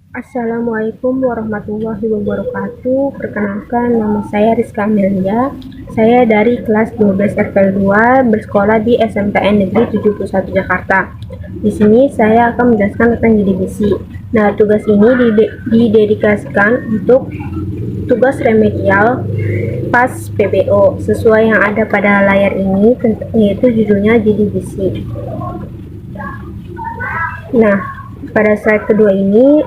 Assalamualaikum warahmatullahi wabarakatuh. Perkenalkan, nama saya Rizka Amelia. Saya dari kelas 12 FL2 bersekolah di SMPN Negeri 71 Jakarta. Di sini saya akan menjelaskan tentang JDBC. Nah, tugas ini didedikasikan untuk tugas remedial pas PBO sesuai yang ada pada layar ini, yaitu judulnya JDBC. Nah, pada slide kedua ini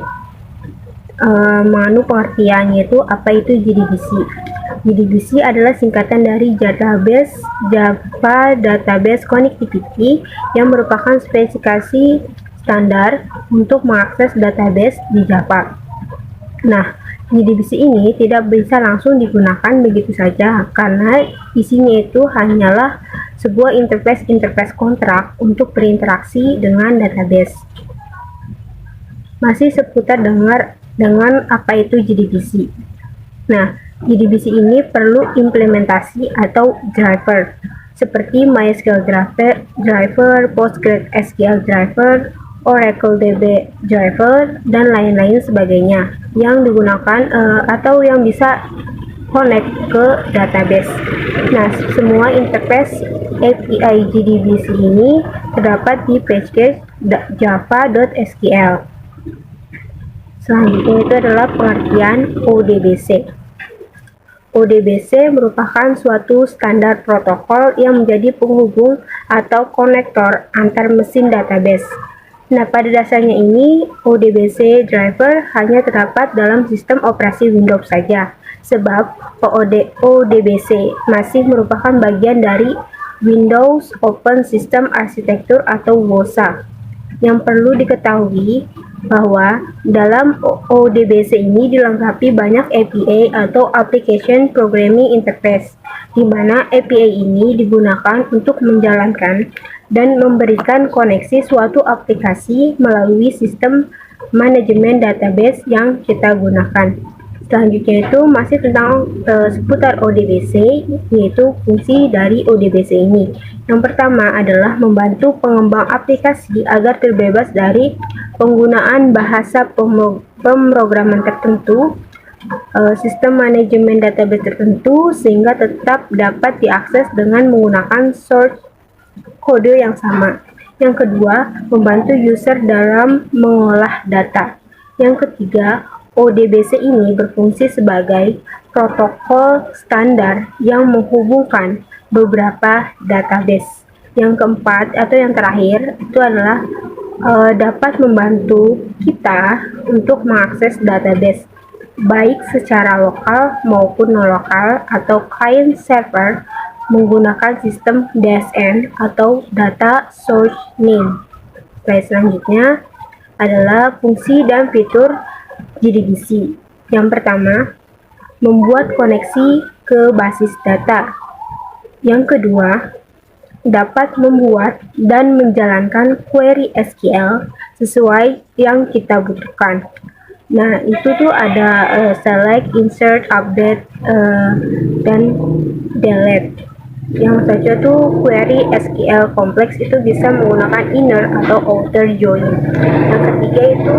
pengertiannya itu apa itu JDBC. JDBC adalah singkatan dari Java Database Connectivity yang merupakan spesifikasi standar untuk mengakses database di Java. Nah, JDBC ini tidak bisa langsung digunakan begitu saja karena isinya itu hanyalah sebuah interface kontrak untuk berinteraksi dengan database. Masih seputar dengan apa itu JDBC. Nah, JDBC ini perlu implementasi atau driver seperti MySQL driver, PostgreSQL driver, Oracle DB driver, dan lain-lain sebagainya yang digunakan atau yang bisa connect ke database. Nah, semua interface API JDBC ini terdapat di package java.sql. Selanjutnya itu adalah pengertian ODBC. ODBC merupakan suatu standar protokol yang menjadi penghubung atau konektor antar mesin database. Nah, pada dasarnya ini ODBC driver hanya terdapat dalam sistem operasi Windows saja, sebab ODBC masih merupakan bagian dari Windows Open System Architecture atau WOSA. Yang perlu diketahui bahwa dalam ODBC ini dilengkapi banyak API atau Application Programming Interface, di mana API ini digunakan untuk menjalankan dan memberikan koneksi suatu aplikasi melalui sistem manajemen database yang kita gunakan. Selanjutnya itu masih tentang seputar ODBC, yaitu fungsi dari ODBC ini. Yang pertama adalah membantu pengembang aplikasi agar terbebas dari penggunaan bahasa pemrograman tertentu, sistem manajemen database tertentu, sehingga tetap dapat diakses dengan menggunakan source kode yang sama. Yang kedua, membantu user dalam mengolah data. Yang ketiga, ODBC ini berfungsi sebagai protokol standar yang menghubungkan beberapa database. Yang keempat atau yang terakhir itu adalah dapat membantu kita untuk mengakses database baik secara lokal maupun non-lokal atau client server menggunakan sistem DSN atau Data Source Name. Slide selanjutnya adalah fungsi dan fitur JDBC. Yang pertama, membuat koneksi ke basis data. Yang kedua, dapat membuat dan menjalankan query SQL sesuai yang kita butuhkan. Nah, itu tuh ada select, insert, update, dan delete. Yang saja tuh query SQL kompleks itu bisa menggunakan inner atau outer join. Yang ketiga itu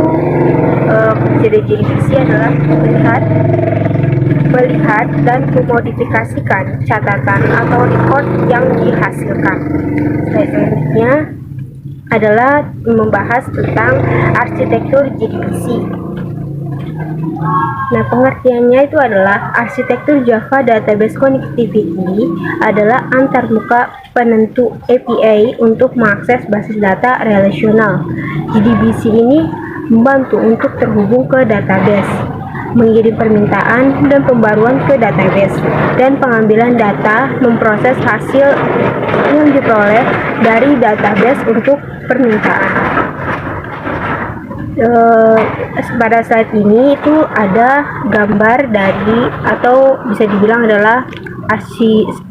fungsi JDBC adalah melihat dan memodifikasikan catatan atau record yang dihasilkan. Selanjutnya adalah membahas tentang arsitektur JDBC. Nah, pengertiannya itu adalah arsitektur Java Database Connectivity adalah antarmuka penentu API untuk mengakses basis data relasional. JDBC ini membantu untuk terhubung ke database, mengirim permintaan dan pembaruan ke database, dan pengambilan data, memproses hasil yang diperoleh dari database untuk permintaan. Pada saat ini itu ada gambar dari atau bisa dibilang adalah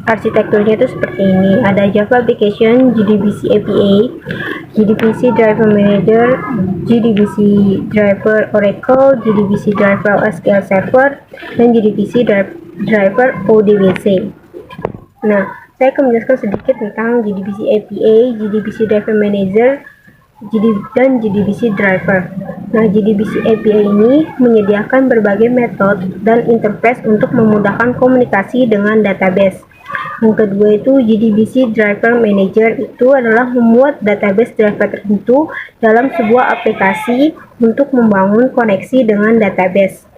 arsitekturnya itu seperti ini. Ada Java Application, JDBC API, JDBC Driver Manager, JDBC Driver Oracle, JDBC Driver SQL Server, dan JDBC Driver ODBC. Nah, saya akan menjelaskan sedikit tentang JDBC API, JDBC Driver Manager, dan JDBC driver. Nah, JDBC API ini menyediakan berbagai metode dan interface untuk memudahkan komunikasi dengan database. Yang kedua itu JDBC Driver Manager, itu adalah memuat database driver tertentu dalam sebuah aplikasi untuk membangun koneksi dengan database.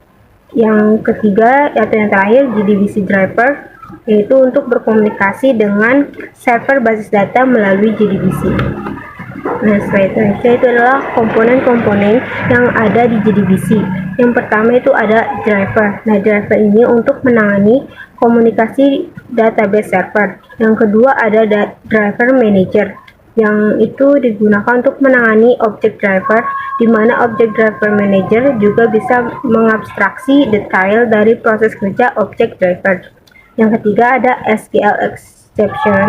Yang ketiga atau yang terakhir JDBC Driver, yaitu untuk berkomunikasi dengan server basis data melalui JDBC. Nah, selanjutnya itu adalah komponen-komponen yang ada di JDBC. Yang pertama itu ada driver. Nah, driver ini untuk menangani komunikasi database server. Yang kedua ada driver manager, yang itu digunakan untuk menangani objek driver, di mana objek driver manager juga bisa mengabstraksi detail dari proses kerja objek driver. Yang ketiga ada SQL exception,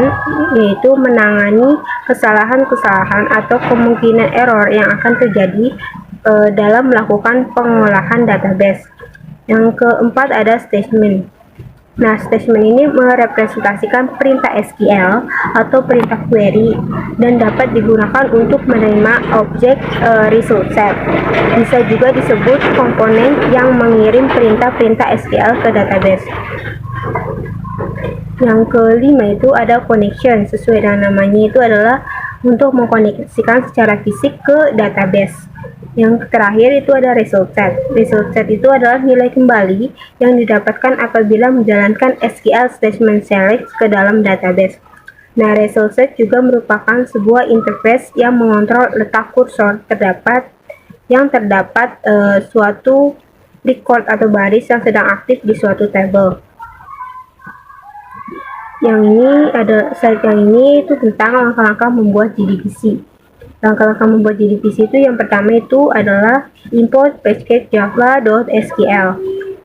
yaitu menangani kesalahan-kesalahan atau kemungkinan error yang akan terjadi dalam melakukan pengolahan database. Yang keempat ada statement. Nah, statement ini merepresentasikan perintah SQL atau perintah query dan dapat digunakan untuk menerima objek result set. Bisa juga disebut komponen yang mengirim perintah-perintah SQL ke database. Yang kelima itu ada connection. Sesuai dengan namanya itu adalah untuk mengkoneksikan secara fisik ke database. Yang terakhir itu ada result set. Result set itu adalah nilai kembali yang didapatkan apabila menjalankan SQL statement select ke dalam database. Nah, result set juga merupakan sebuah interface yang mengontrol letak kursor yang terdapat suatu record atau baris yang sedang aktif di suatu tabel. Slide yang ini itu tentang langkah-langkah membuat JDBC. Langkah-langkah membuat JDBC itu yang pertama itu adalah import package java.sql.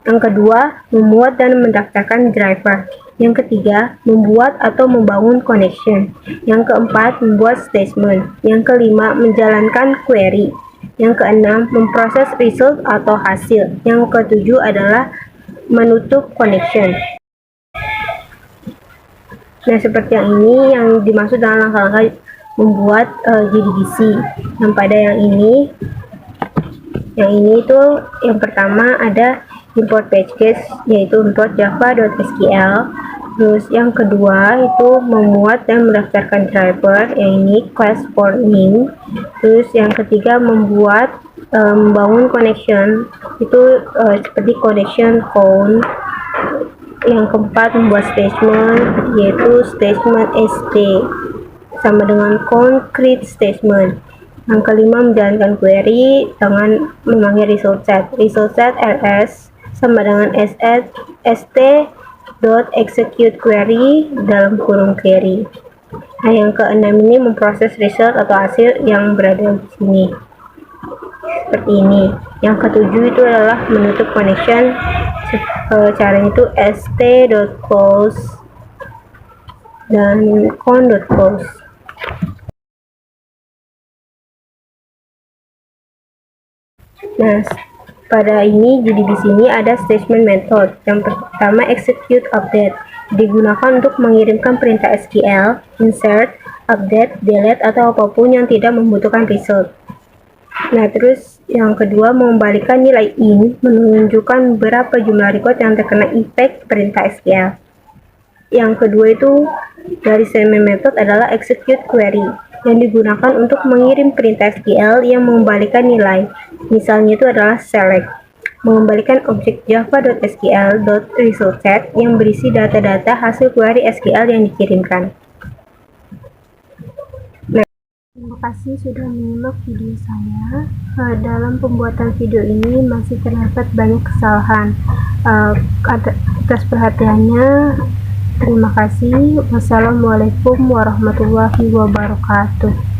Yang kedua, memuat dan mendaftarkan driver. Yang ketiga, membuat atau membangun connection. Yang keempat, membuat statement. Yang kelima, menjalankan query. Yang keenam, memproses result atau hasil. Yang ketujuh adalah menutup connection. Nah, seperti yang ini yang dimaksud dengan langkah-langkah membuat JDBC. Yang pada yang ini itu yang pertama ada import package, yaitu import java.sql. Terus yang kedua itu memuat dan mendaftarkan driver, yang ini class for name. Terus yang ketiga membuat membangun connection, itu seperti connection count. Yang keempat membuat statement, yaitu statement st sama dengan concrete statement. Yang kelima menjalankan query dengan memanggil result set. Result set ls sama dengan st.execute query dalam kurung query. Nah, yang keenam ini memproses result atau hasil yang berada di sini. Seperti ini. Yang ketujuh itu adalah menutup connection. Caranya itu st.close dan con.close. Nah, pada ini JDBC ini ada statement method. Yang pertama execute update, digunakan untuk mengirimkan perintah SQL, insert, update, delete atau apapun yang tidak membutuhkan result. Nah, terus yang kedua mengembalikan nilai in, menunjukkan berapa jumlah record yang terkena efek perintah SQL. Yang kedua itu dari statement method adalah execute query, yang digunakan untuk mengirim perintah SQL yang mengembalikan nilai. Misalnya itu adalah select, mengembalikan objek java.sql.resultSet yang berisi data-data hasil query SQL yang dikirimkan. Terima kasih sudah menyimak video saya. Dalam pembuatan video ini masih terdapat banyak kesalahan. Atas perhatiannya, terima kasih. Wassalamualaikum warahmatullahi wabarakatuh.